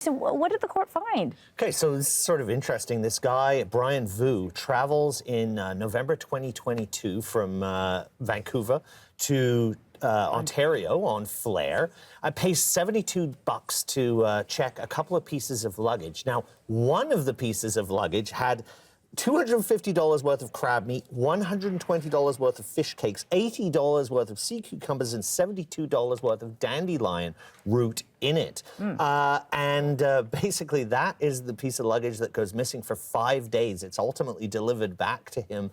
So what did the court find? Okay, so this is sort of interesting. This guy, Brian Vu, travels in November 2022 from Vancouver to Ontario on Flair. Pays $72 to check a couple of pieces of luggage. Now, one of the pieces of luggage had $250 worth of crab meat, $120 worth of fish cakes, $80 worth of sea cucumbers, and $72 worth of dandelion root in it. Basically, that is the piece of luggage that goes missing for 5 days. It's ultimately delivered back to him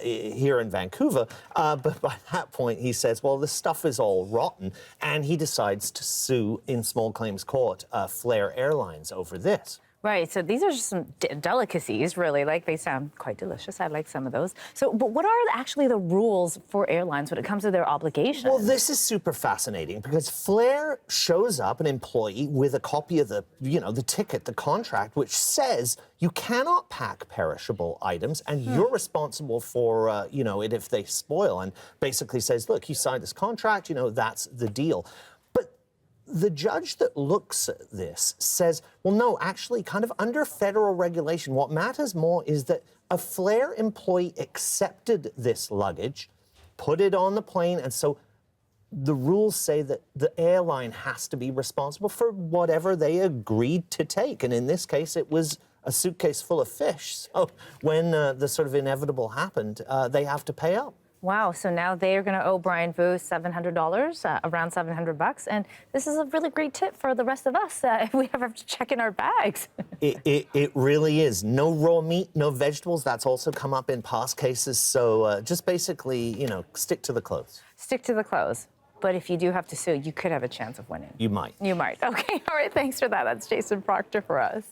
here in Vancouver. But by that point, he says, well, this stuff is all rotten. And he decides to sue in small claims court Flair Airlines over this. Right, so these are just some delicacies, really. Like, they sound quite delicious. I like some of those. So, but what are actually the rules for airlines when it comes to their obligations? Well, this is super fascinating because Flair shows up, an employee, with a copy of the, the ticket, the contract, which says you cannot pack perishable items and you're responsible for, it if they spoil, and basically says, look, you signed this contract, that's the deal. The judge that looks at this says, well, no, actually, kind of under federal regulation, what matters more is that a Flair employee accepted this luggage, put it on the plane, and so the rules say that the airline has to be responsible for whatever they agreed to take. And in this case, it was a suitcase full of fish. So when the sort of inevitable happened, they have to pay up. Wow, so now they are going to owe Brian Vu $700, around $700, and this is a really great tip for the rest of us if we ever have to check in our bags. It really is. No raw meat, no vegetables. That's also come up in past cases. So just basically, stick to the clothes. Stick to the clothes. But if you do have to sue, you could have a chance of winning. You might. You might. Okay, all right, thanks for that. That's Jason Proctor for us.